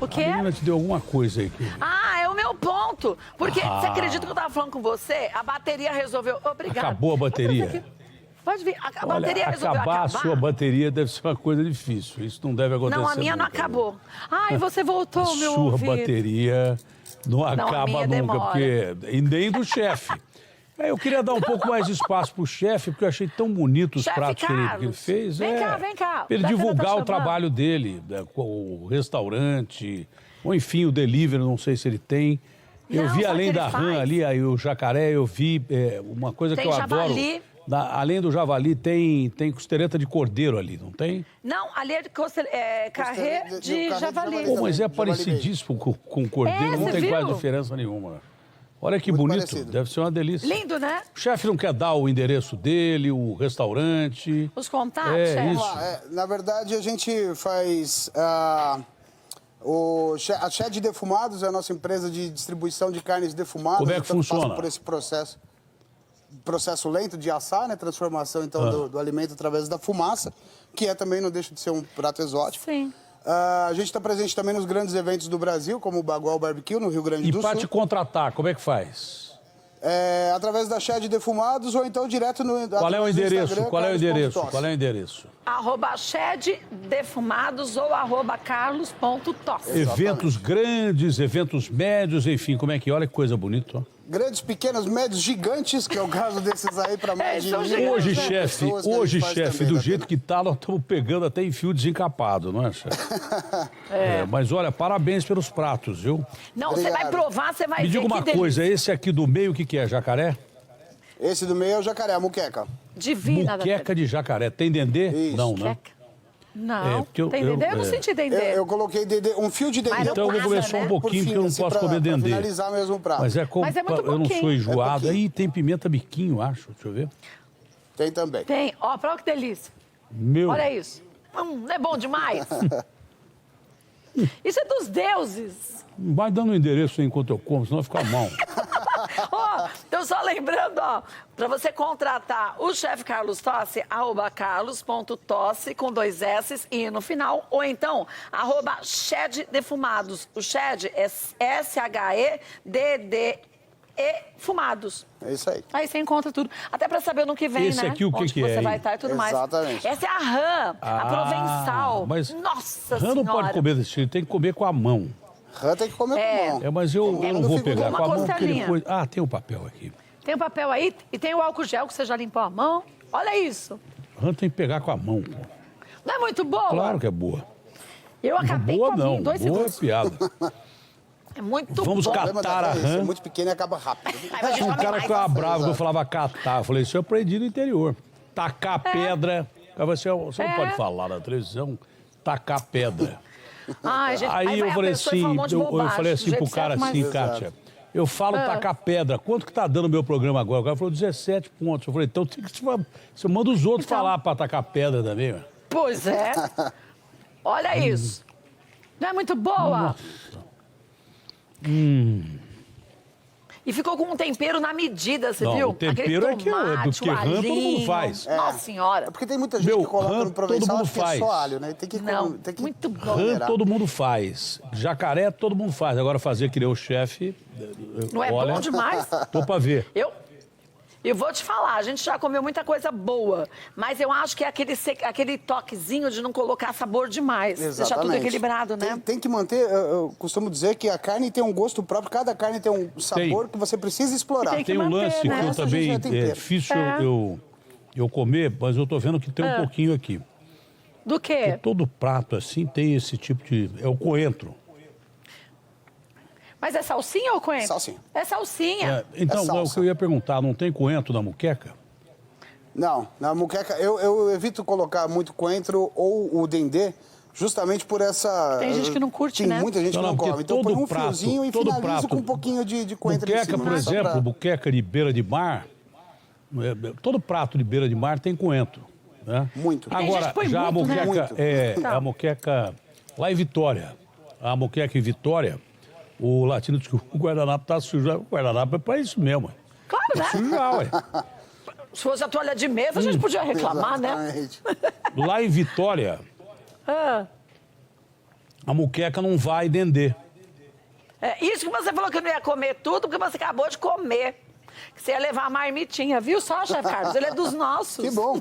O quê? A menina te deu alguma coisa aí. Ah, é o meu ponto. Porque você acredita que eu tava falando com você? A bateria resolveu... Obrigada. Acabou a bateria? Pode vir. A Olha, bateria resolveu acabar. a sua bateria deve ser uma coisa difícil. Isso não deve acontecer. Não, a minha não nunca. acabou. Ai, você voltou, meu Sua ouvido. bateria não acaba minha nunca, demora. porque e nem do chefe. Eu queria dar um pouco mais de espaço pro chefe, porque eu achei tão bonito os Chefe pratos que ele Carlos, fez. vem cá, vem cá. Pra ele Tá divulgar o chamando? trabalho dele, o restaurante, ou enfim, o delivery, não sei se ele tem. Eu Não, vi sabe o além que ele da rã faz? ali, aí o jacaré, eu vi uma coisa Tem que eu javali. adoro. Além do javali, tem costeleta de cordeiro ali, não tem? Não, ali é carré de javali. Pô, mas é Javali parecidíssimo com cordeiro, não você tem quase viu? diferença nenhuma. Olha que Muito bonito, parecido. deve ser uma delícia. Lindo, né? O chefe não quer dar o endereço dele, o restaurante. Os contatos, É, chefe. isso. Na verdade, a gente faz... a Shed Defumados é a nossa empresa de distribuição de carnes defumadas. Como é que então, funciona? passa por esse processo lento de assar, né? Transformação, então, do alimento através da fumaça, que também não deixa de ser um prato exótico. Sim. A gente está presente também nos grandes eventos do Brasil, como o Bagual Barbecue, no Rio Grande E do para Sul. te contratar, como é que faz? Através da Shed Defumados ou então direto no Qual é o através do endereço? Instagram, Qual é o endereço? carlos.tosse. Qual é o endereço? @shed defumados ou @carlos.tosse. Eventos grandes, eventos médios, enfim, como é que olha que coisa bonita. ó. Grandes, pequenos, médios, gigantes, que é o caso desses aí para mais de são 1.000 gigantes. Hoje, pessoas chefe, que a gente hoje, faz chefe, também, do né? jeito que tá, nós estamos pegando até em fio desencapado, não é, chefe? Mas olha, parabéns pelos pratos, viu? Não, você vai Obrigado. provar, você vai Me ver diga que uma delícia. coisa, esse aqui do meio, o que é? Jacaré? Esse do meio é o jacaré, a muqueca. Divina. Muqueca de jacaré. Tem dendê? Isso. Não, né? Muqueca. Não, porque eu- tem dendê? Eu não eu- senti dendê. Eu coloquei um fio de dendê. Mas não Então eu vou passa, comer só né? um pouquinho, porque eu não assim, posso pra comer dendê. finalizar mesmo o prato. Mas é como Mas é muito eu não pouquinho. sou É enjoado. pouquinho. Aí tem pimenta biquinho, acho. Deixa eu ver. Tem também. Tem. Ó, prova que delícia. Meu. Olha isso. Não é bom demais? Isso é dos deuses. Vai dando o endereço aí enquanto eu como, senão vai ficar mal. Ó, então só lembrando, ó, pra você contratar o chefe Carlos Tosse, @carlos.tosse com 2 S e no final, ou então, @shed defumados. O shed é SHEDDE fumados. É isso aí. Aí você encontra tudo. Até pra saber no que vem, Esse né? aqui, o que Onde que é, você vai hein? estar e tudo mais. Exatamente. Essa é a rã, a provençal. Mas Nossa rã Senhora. não pode comer desse jeito, tem que comer com a mão. Rã tem que comer com mão. Mas eu não vou pegar uma com a mão, porque costelinha. depois... Ah, tem o papel aqui. Tem o papel aí e tem o álcool gel que você já limpou a mão. Olha isso. Rã tem que pegar com a mão, pô. Não é muito boa? Claro que é boa. Eu acabei Boa com a minha não, em 2 boa é segundos. piada. É muito Vamos bom. catar. O problema Catar da a rã é esse, rã. é muito pequeno e acaba rápido. Aí a gente Tinha um come cara mais. que ficava bravo que eu Exato. falava catar. Eu falei, isso eu aprendi no interior. Tacar pedra. Aí você não pode falar na televisão. Tacar pedra. Ai, gente, Aí eu vai a falei pessoa e assim, fala um monte de eu bobagem, falei do assim jeito pro cara certo, assim, mas- Kátia, eu falo tacar pedra, quanto que tá dando o meu programa agora? O cara falou 17 pontos. Eu falei, então tem que você manda os outros Então. falar pra tacar pedra também, ué. Pois é. Olha isso. Não é muito boa? E ficou com um tempero na medida, você Não, viu? o tempero Aquele é que tomate, porque o rã todo mundo alhinho. faz. Nossa senhora. É porque tem muita gente Meu, que coloca rã no provençal, todo acho que é mundo só faz. alho, né? Tem que, Não, tem que muito bom. Rã ponderar. todo mundo faz. Jacaré todo mundo faz. Agora fazer que nem o chefe, Não é olha, bom demais? tô pra ver. Eu vou te falar, a gente já comeu muita coisa boa, mas eu acho que é aquele toquezinho de não colocar sabor demais. Deixar tudo Exatamente. equilibrado, né? Tem que manter, eu costumo dizer que a carne tem um gosto próprio, cada carne tem um sabor que você precisa explorar. Tem que Tem um manter, lance né? que eu Essa também gente é tempero. é difícil É. eu comer, mas eu tô vendo que tem um pouquinho aqui. Do quê? Todo prato assim tem esse tipo de... É o coentro. Mas é salsinha ou coentro? Salsinha. É salsinha. Então, salsa. o que eu ia perguntar, não tem coentro na muqueca? Não, na muqueca eu evito colocar muito coentro ou o dendê, justamente por essa... Tem gente que não curte, tem né? muita gente que Não, não porque come. Então todo põe um prato- fiozinho e todo finalizo prato- com um pouquinho de coentro em Muqueca, cima. por né? Só exemplo, pra- muqueca de beira de mar, todo prato de beira de mar tem coentro. Né? Muito. Tem gente Agora, que põe já muito, a né? moqueca, Muito. Tá. a moqueca lá em Vitória, a moqueca em Vitória, o latino diz que o guardanapo tá sujo. O guardanapo é pra isso mesmo. Claro, né? Sujar, ué. Se fosse a toalha de mesa, a gente podia reclamar, né? Exatamente. Lá em Vitória, Ah, a muqueca não vai dendê. É, isso que você falou que não ia comer tudo, porque você acabou de comer. Que você ia levar a marmitinha, viu só, chefe Carlos? Ele é dos nossos. Que bom.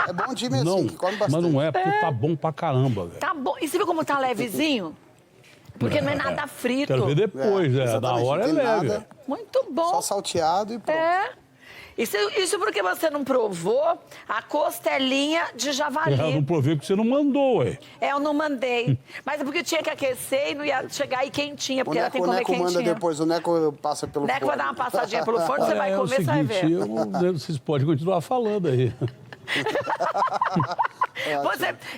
É bom time Não, assim, que come bastante. mas não é, porque tá bom pra caramba, velho. Tá bom. E você viu como tá levezinho? Porque não é nada frito. Quero ver depois, né? Da exatamente, hora é não tem leve. nada. Muito bom. Só salteado e pronto. É. Isso porque você não provou a costelinha de javali. Eu não provei porque você não mandou, ué. É, eu não mandei. Mas é porque tinha que aquecer e não ia chegar aí quentinha, porque ela tem que O comer Neco manda quentinha. depois, o Neco passa pelo O Neco forno. vai dar uma passadinha pelo forno, você vai É comer, o você vai seguinte, ver. vocês podem continuar falando aí.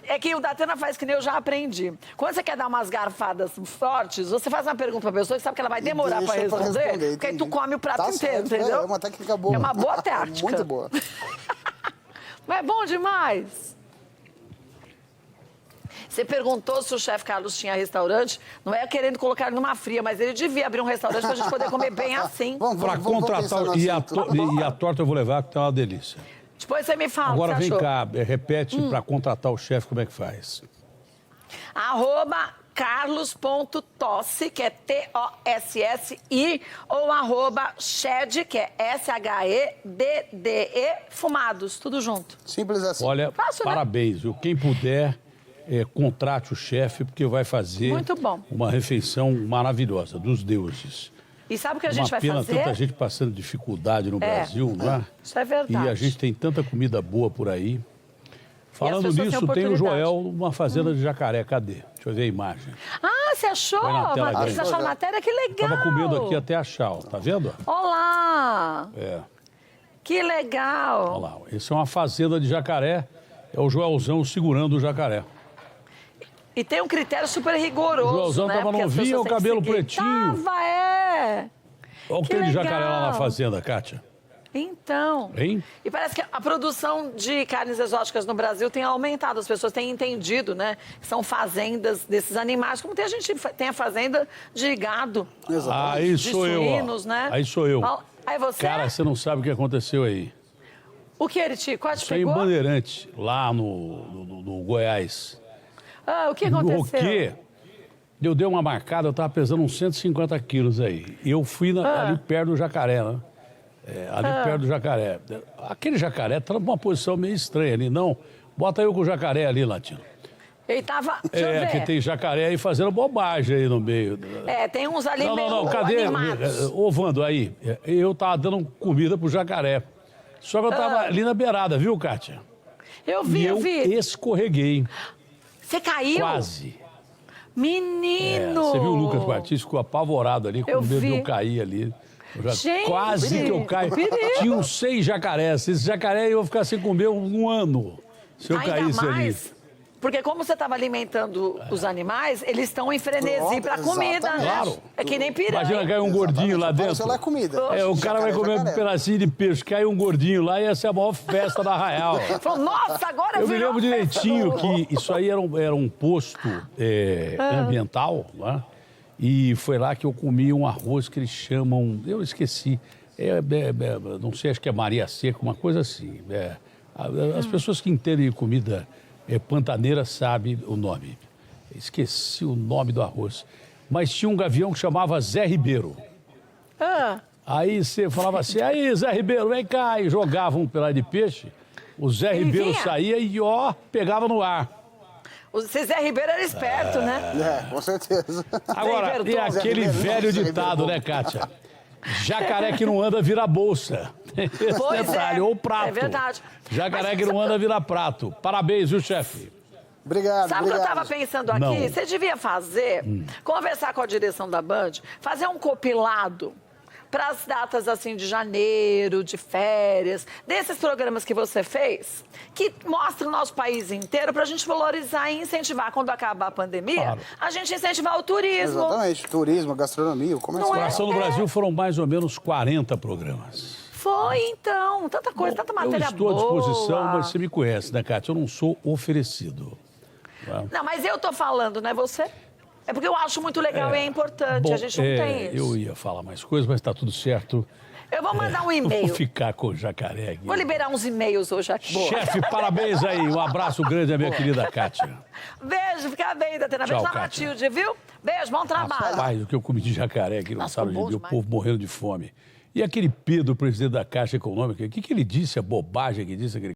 É que o Datena faz que nem eu já aprendi. Quando você quer dar umas garfadas fortes, você faz uma pergunta pra pessoa que sabe que ela vai demorar pra Deixa responder, porque aí entendi. tu come o prato Tá inteiro, certo, entendeu? É uma técnica boa. É uma boa tática. Muito boa. Mas é bom demais. Você perguntou se o chefe Carlos tinha restaurante, não é querendo colocar ele numa fria, mas ele devia abrir um restaurante pra gente poder comer bem assim. Para contratar. E a torta eu vou levar, que tá uma delícia. Depois você me fala. Agora o que vem você achou. cá, repete para contratar o chefe como é que faz. @carlos.tossi, que é TOSSI, ou @shed, que é SHEDDE, fumados, tudo junto. Simples assim. Olha, Fácil, né? parabéns, viu? Quem puder, contrate o chefe, porque vai fazer Muito bom. uma refeição maravilhosa, dos deuses. E sabe o que a gente Uma vai pena fazer? tanta gente passando dificuldade no Brasil, não é? Isso é verdade. E a gente tem tanta comida boa por aí. Falando pessoas têm nisso, tem o oportunidade. Joel numa fazenda de jacaré. Cadê? Deixa eu ver a imagem. Ah, você achou? Põe na tela, Vocês gente. acharam a matéria? Que legal. Tava com medo aqui até achar, ó. Tá vendo? Olá! É. Que legal. Olha lá. Esse é uma fazenda de jacaré. É o Joelzão segurando o jacaré. E tem um critério super rigoroso, O Joelzão né? tava Porque as novinho, pessoas o têm que cabelo seguir. pretinho. Tava, é. Olha o que tem de jacaré lá na fazenda, Kátia. Então. Hein? E parece que a produção de carnes exóticas no Brasil tem aumentado. As pessoas têm entendido, né? Que são fazendas desses animais. Como tem a gente tem a fazenda de gado. Exatamente. Aí De sou eu, suínos, ó. né? Aí sou eu. Aí você? Cara, você não sabe o que aconteceu aí. O que, Eriti? Quase Isso aí em pegou? Bandeirante, lá no Goiás. Ah, o que aconteceu? O quê? Eu dei uma marcada, eu tava pesando uns 150 quilos aí. E eu fui ali perto do jacaré, né? Ali perto do jacaré. Aquele jacaré tá numa posição meio estranha ali, não? Bota eu com o jacaré ali, Latino. Ele tava... Deixa eu ver. Que tem jacaré aí fazendo bobagem aí no meio. Tem uns ali Não, meio cadê? animados. Ô, Vando, aí, eu tava dando comida pro jacaré. Só que eu tava ali na beirada, viu, Kátia? Eu vi, E eu eu vi. escorreguei. Você caiu? Quase. Menino! Você viu o Lucas Batista, ficou apavorado ali, com Eu medo de vi. eu cair ali. Gente! Quase que eu caio. Perigo. Tinham 6 jacarés. Esses jacaré eu ia ficar sem comer um ano se eu Ainda caísse mais, ali. porque como você estava alimentando os animais, eles estão em frenesi Pronto, para comida, né? exatamente. Claro. É que nem piranha. Imagina cair um gordinho lá dentro. Isso lá é comida. O cara vai comer um pedacinho de peixe, cai um gordinho lá e ia ser a maior festa da Arraial. Falou, nossa, agora Eu me virou lembro uma festa direitinho do- que isso aí era um posto ambiental, né? E foi lá que eu comi um arroz que eles chamam, eu esqueci, não sei, acho que é Maria Seca, uma coisa assim. As pessoas que entendem comida pantaneira sabem o nome. Esqueci o nome do arroz. Mas tinha um gavião que chamava Zé Ribeiro. Ah, Aí você falava assim, aí Zé Ribeiro, vem cá, e jogava um pedaço de peixe. O Zé Ele Ribeiro vinha? saía e, pegava no ar. o Zé Ribeiro era esperto, né? Com certeza. Agora, Ribeiro, e Tom, Zé aquele Ribeiro, velho Zé ditado, Ribeiro. né, Kátia? Jacaré que não anda vira bolsa. Esse Pois detalhe, é, ou prato. é verdade. Jacaré Mas que não sabe- anda vira prato. Parabéns, viu, chefe? Obrigado, Sabe o que eu obrigado. estava pensando aqui? Não. Você devia fazer, conversar com a direção da Band, fazer um compilado para as datas assim de janeiro, de férias, desses programas que você fez, que mostra o nosso país inteiro para a gente valorizar e incentivar quando acabar a pandemia, Claro. a gente incentivar o turismo. Exatamente. Turismo, gastronomia, o comércio. Não é? Coração no Brasil foram mais ou menos 40 programas. Foi então, tanta coisa, tanta matéria eu estou à boa. disposição, mas você me conhece, né, Kátia? Eu não sou oferecido. Não, mas eu tô falando, não é você? É porque eu acho muito legal e é importante, Bom, a gente não tem isso. eu ia falar mais coisas, mas está tudo certo. Eu vou mandar um Vou e-mail. ficar com o jacaré aqui. Vou liberar uns e-mails hoje aqui. Chefe, parabéns aí. Um abraço grande à minha querida Kátia. Beijo, fica bem, Datena. Beijo Tchau, na Kátia. Matilde, viu? Beijo, bom trabalho. Rapaz, o que eu comi de jacaré aqui, não Nossa, sabe, bom o demais. povo morrendo de fome. E aquele Pedro, presidente da Caixa Econômica, o que ele disse, a bobagem que disse aquele